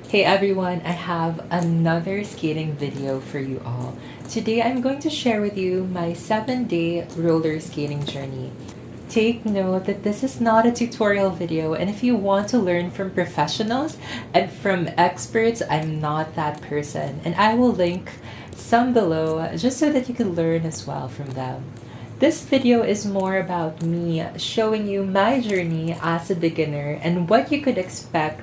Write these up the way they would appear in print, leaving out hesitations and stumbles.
Hey everyone, I have another skating video for you all. Today I'm going to share with you my 7-day roller skating journey. Take note that this is not a tutorial video, and if you want to learn from professionals and from experts, I'm not that person. And I will link some below just so that you can learn as well from them. This video is more about me showing you my journey as a beginner and what you could expect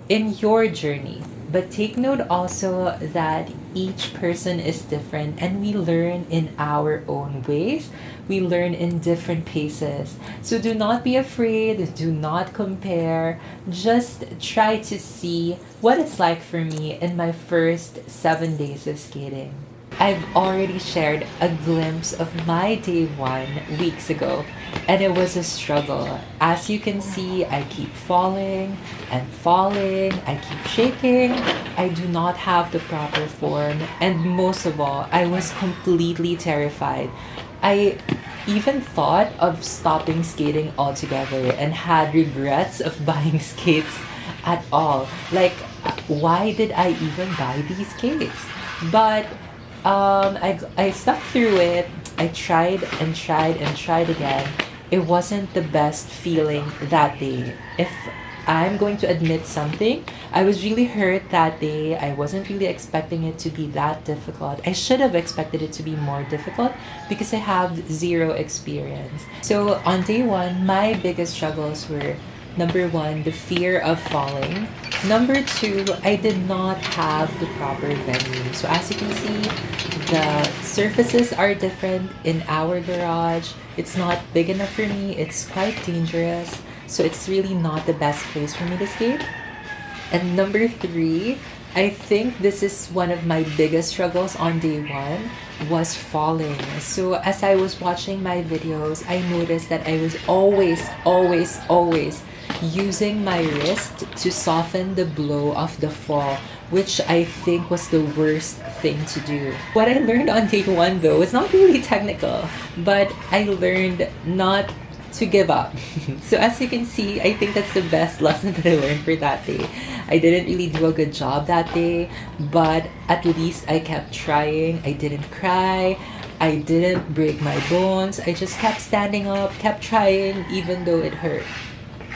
in your journey. But take note also that each person is different and we learn in our own ways. We learn in different paces. So do not be afraid, do not compare. Just try to see what it's like for me in my first 7 days of skating. I've already shared a glimpse of my day one weeks ago, and it was a struggle. As you can see, I keep falling and falling, I keep shaking, I do not have the proper form, and most of all, I was completely terrified. I even thought of stopping skating altogether and had regrets of buying skates at all. Like, why did I even buy these skates? But I stuck through it. I tried and tried and tried again. It wasn't the best feeling that day. If I'm going to admit something, I was really hurt that day. I wasn't really expecting it to be that difficult. I should have expected it to be more difficult because I have zero experience. So on day one, my biggest struggles were number one, the fear of falling. Number two, I did not have the proper venue. So as you can see, the surfaces are different in our garage. It's not big enough for me. It's quite dangerous. So it's really not the best place for me to skate. And number three, I think this is one of my biggest struggles on day one was falling. So as I was watching my videos, I noticed that I was always using my wrist to soften the blow of the fall, which I think was the worst thing to do. What I learned on day one though is not really technical, but I learned not to give up. So as you can see, I think that's the best lesson that I learned for that day. I didn't really do a good job that day, but at least I kept trying. I didn't cry. I didn't break my bones. I just kept standing up, kept trying, even though it hurt.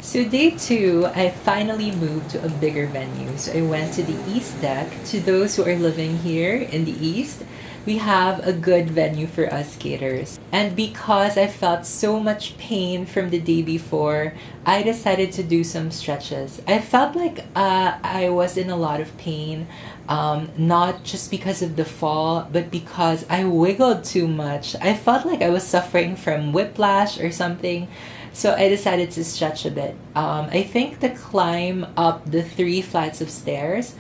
So day two, I finally moved to a bigger venue. So I went to the East Deck. To those who are living here in the East, we have a good venue for us skaters. And because I felt so much pain from the day before, I decided to do some stretches. I felt like I was in a lot of pain, not just because of the fall, but because I wiggled too much. I felt like I was suffering from whiplash or something. So I decided to stretch a bit. I think the climb up the 3 flights of stairs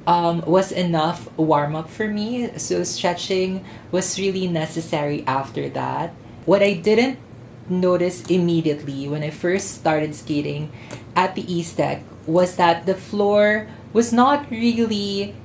was enough warm up for me. So stretching was really necessary after that. What I didn't notice immediately when I first started skating at the East Deck was that the floor was not really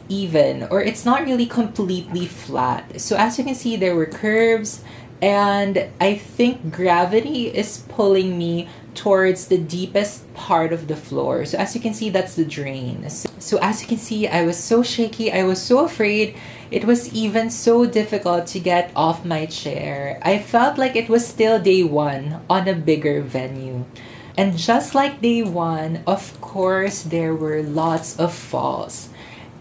even, or it's not really completely flat. So as you can see, there were curves, and I think gravity is pulling me towards the deepest part of the floor. So as you can see, that's the drain. So as you can see, I was so shaky. I was so afraid. It was even so difficult to get off my chair. I felt like it was still day one on a bigger venue. And just like day one, of course, there were lots of falls.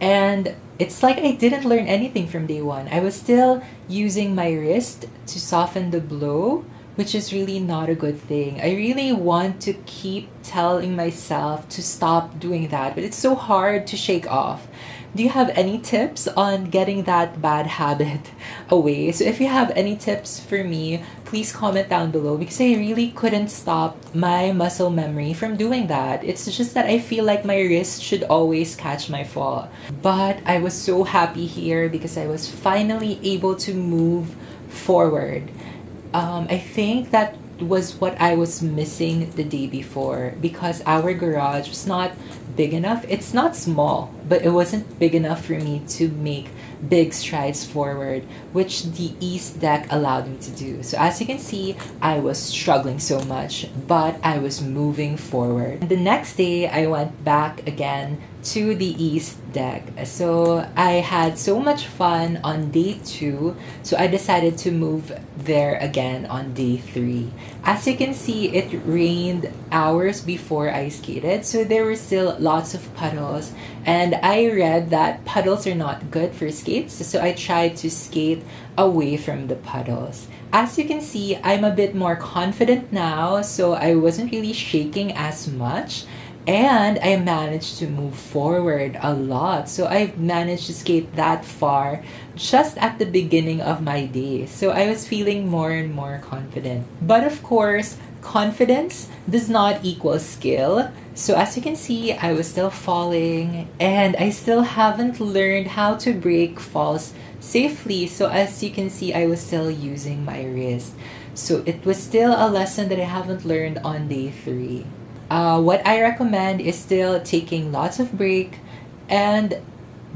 And it's like I didn't learn anything from day one. I was still using my wrist to soften the blow, which is really not a good thing. I really want to keep telling myself to stop doing that, but it's so hard to shake off. Do you have any tips on getting that bad habit away? So if you have any tips for me, please comment down below, because I really couldn't stop my muscle memory from doing that. It's just that I feel like my wrist should always catch my fall. But I was so happy here because I was finally able to move forward. I think that was what I was missing the day before, because our garage was not big enough. It's not small, but it wasn't big enough for me to make big strides forward, which the east deck allowed me to do. So as you can see, I was struggling so much, but I was moving forward. The next day, I went back again to the east deck. So I had so much fun on day 2, so I decided to move there again on day 3. As you can see, it rained hours before I skated, so there were still lots of puddles, and I read that puddles are not good for skates, so I tried to skate away from the puddles. As you can see, I'm a bit more confident now, so I wasn't really shaking as much. And I managed to move forward a lot. So I managed to skate that far just at the beginning of my day. So I was feeling more and more confident. But of course, confidence does not equal skill. So as you can see, I was still falling and I still haven't learned how to break falls safely. So as you can see, I was still using my wrist. So it was still a lesson that I haven't learned on day 3. What I recommend is still taking lots of break and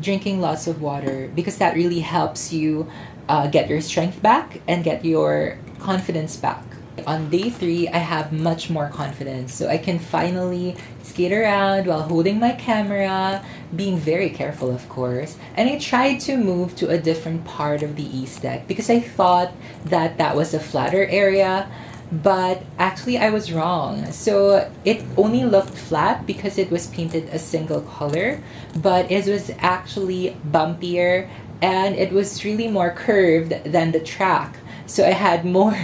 drinking lots of water, because that really helps you get your strength back and get your confidence back. On day 3, I have much more confidence, so I can finally skate around while holding my camera, being very careful, of course. And I tried to move to a different part of the east deck because I thought that that was a flatter area. But actually I was wrong. So it only looked flat because it was painted a single color, but it was actually bumpier and it was really more curved than the track. So I had more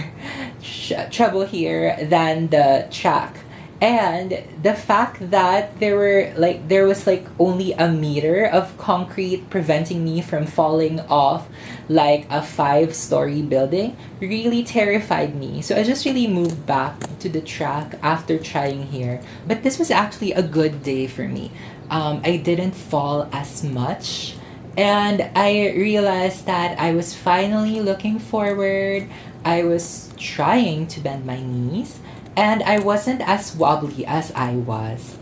trouble here than the track. And the fact that there was only a meter of concrete preventing me from falling off like a 5-story building really terrified me. So I just really moved back to the track after trying here. But this was actually a good day for me. I didn't fall as much. And I realized that I was finally looking forward. I was trying to bend my knees. And I wasn't as wobbly as I was.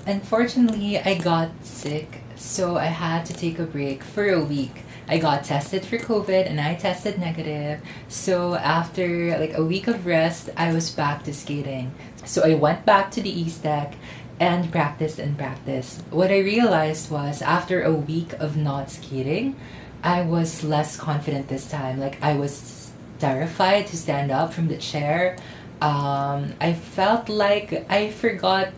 Unfortunately, I got sick, so I had to take a break for a week. I got tested for COVID and I tested negative. So after like a week of rest, I was back to skating. So I went back to the east deck and practiced and practiced. What I realized was after a week of not skating, I was less confident this time. Like I was terrified to stand up from the chair. I felt like I forgot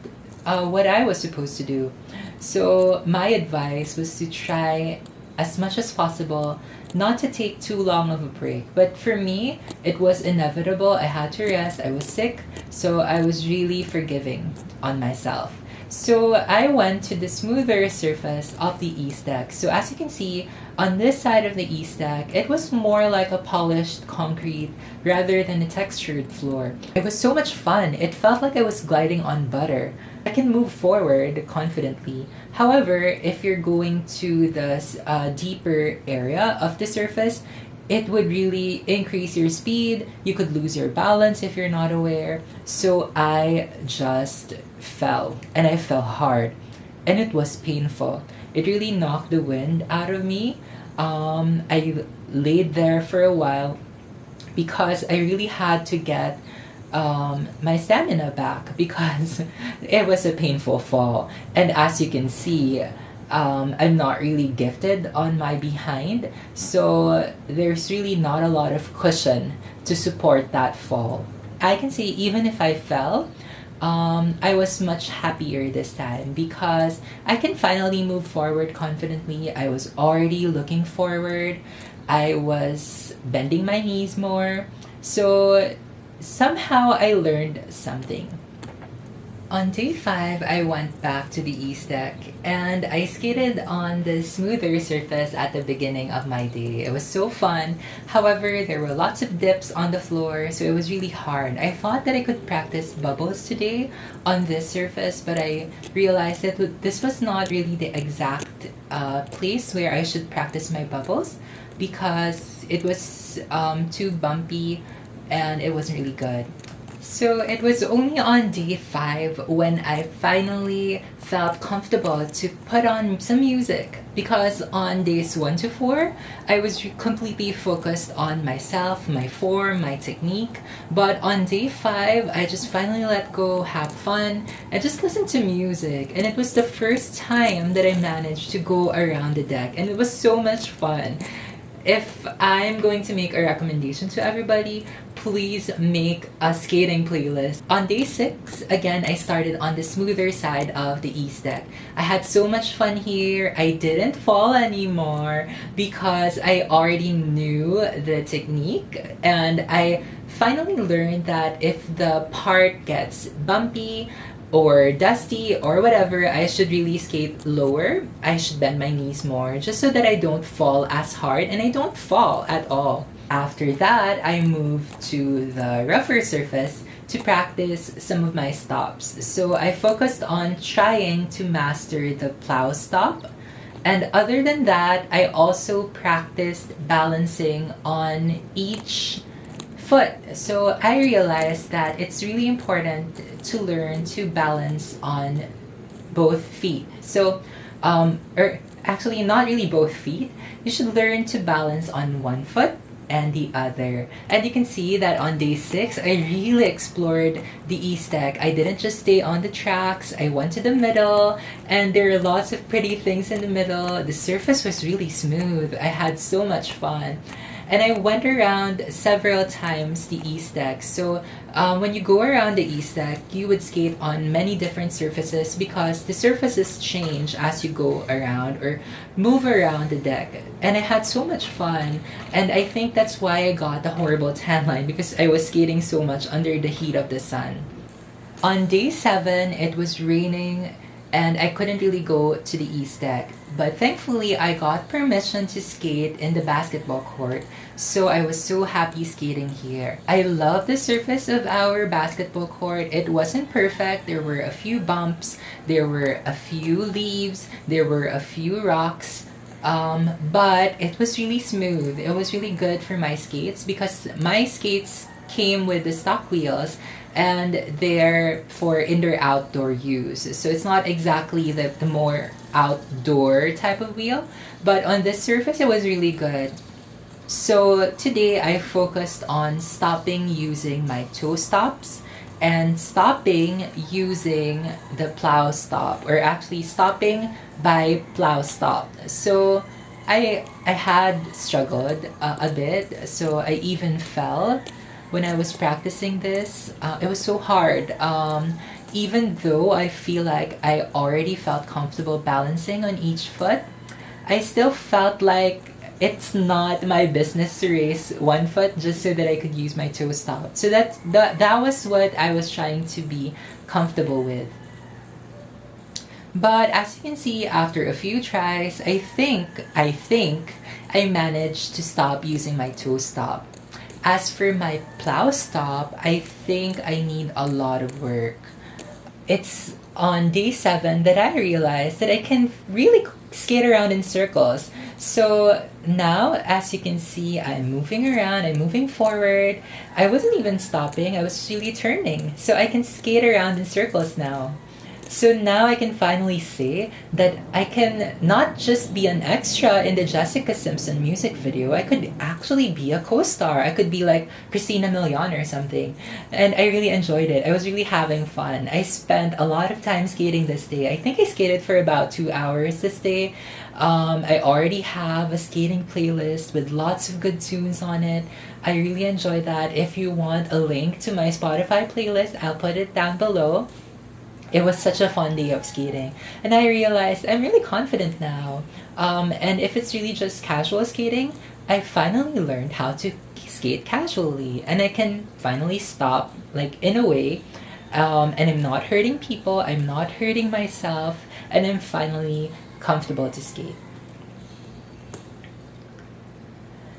what I was supposed to do. So my advice was to try as much as possible not to take too long of a break. But for me, it was inevitable. I had to rest. I was sick. So I was really forgiving on myself. So I went to the smoother surface of the east deck. So as you can see, on this side of the east deck, it was more like a polished concrete rather than a textured floor. It was so much fun. It felt like I was gliding on butter. I can move forward confidently. However, if you're going to the deeper area of the surface, it would really increase your speed. You could lose your balance if you're not aware. So I just fell, and I fell hard, and it was painful. It really knocked the wind out of me. I laid there for a while because I really had to get my stamina back because it was a painful fall. And as you can see, I'm not really gifted on my behind, so there's really not a lot of cushion to support that fall. I can say even if I fell, I was much happier this time because I can finally move forward confidently. I was already looking forward. I was bending my knees more. So somehow I learned something. On day 5, I went back to the east deck and I skated on the smoother surface at the beginning of my day. It was so fun. However, there were lots of dips on the floor, so it was really hard. I thought that I could practice bubbles today on this surface, but I realized that this was not really the exact place where I should practice my bubbles because it was too bumpy and it wasn't really good. So it was only on day 5 when I finally felt comfortable to put on some music, because on days 1 to 4 I was completely focused on myself, my form, my technique. But on day 5 I just finally let go, have fun, and just listen to music. And it was the first time that I managed to go around the deck, and it was so much fun. If I'm going to make a recommendation to everybody, please make a skating playlist. On day 6, again, I started on the smoother side of the east deck. I had so much fun here. I didn't fall anymore because I already knew the technique, and I finally learned that if the part gets bumpy or dusty or whatever, I should really skate lower. I should bend my knees more just so that I don't fall as hard, and I don't fall at all. After that, I moved to the rougher surface to practice some of my stops. So I focused on trying to master the plow stop. And other than that, I also practiced balancing on each foot. So I realized that it's really important to learn to balance on both feet. So, or actually, not really both feet. You should learn to balance on one foot and the other. And you can see that on day 6, I really explored the east deck. I didn't just stay on the tracks, I went to the middle, and there are lots of pretty things in the middle. The surface was really smooth. I had so much fun. And I went around several times the east deck. So when you go around the east deck, you would skate on many different surfaces because the surfaces change as you go around or move around the deck. And I had so much fun. And I think that's why I got the horrible tan line, because I was skating so much under the heat of the sun. On day 7, it was raining and I couldn't really go to the east deck. But thankfully, I got permission to skate in the basketball court, so I was so happy skating here. I love the surface of our basketball court. It wasn't perfect. There were a few bumps, there were a few leaves, there were a few rocks. But it was really smooth. It was really good for my skates because my skates came with the stock wheels, and they're for indoor-outdoor use. So it's not exactly the more outdoor type of wheel, but on this surface it was really good. So today I focused on stopping using my toe stops and stopping using the plow stop, or actually stopping by plow stop. So I had struggled a bit, so I even fell when I was practicing this. It was so hard. Even though I feel like I already felt comfortable balancing on each foot, I still felt like it's not my business to raise one foot just so that I could use my toe stop. So that was what I was trying to be comfortable with. But as you can see, after a few tries, I think I managed to stop using my toe stop. As for my plow stop, I think I need a lot of work. It's on day 7 that I realized that I can really skate around in circles. So now, as you can see, I'm moving around, I'm moving forward. I wasn't even stopping, I was really turning. So I can skate around in circles now. So now I can finally say that I can not just be an extra in the Jessica Simpson music video, I could actually be a co-star. I could be like Christina Milian or something. And I really enjoyed it. I was really having fun. I spent a lot of time skating this day. I think I skated for about 2 hours this day. I already have a skating playlist with lots of good tunes on it. I really enjoy that. If you want a link to my Spotify playlist, I'll put it down below. It was such a fun day of skating, and I realized I'm really confident now. And if it's really just casual skating, I finally learned how to skate casually, and I can finally stop, like, in a way. And I'm not hurting people, I'm not hurting myself, and I'm finally comfortable to skate.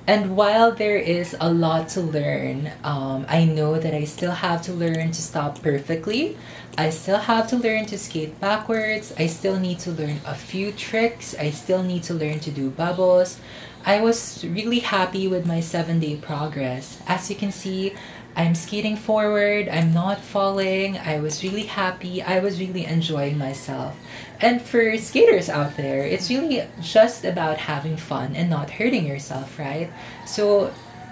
And while there is a lot to learn, I know that I still have to learn to stop perfectly. I still have to learn to skate backwards. I still need to learn a few tricks. I still need to learn to do bubbles. I was really happy with my 7-day progress. As you can see, I'm skating forward, I'm not falling, I was really happy, I was really enjoying myself. And for skaters out there, it's really just about having fun and not hurting yourself, right? So,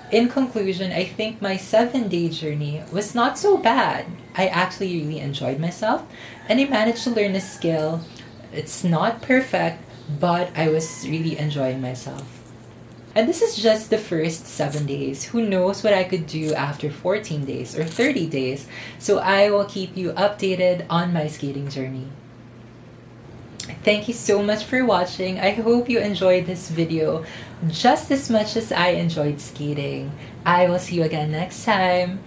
in conclusion, I think my 7 day journey was not so bad. I actually really enjoyed myself and I managed to learn a skill. It's not perfect, but I was really enjoying myself. And this is just the first 7 days. Who knows what I could do after 14 days or 30 days? So I will keep you updated on my skating journey. Thank you so much for watching. I hope you enjoyed this video just as much as I enjoyed skating. I will see you again next time.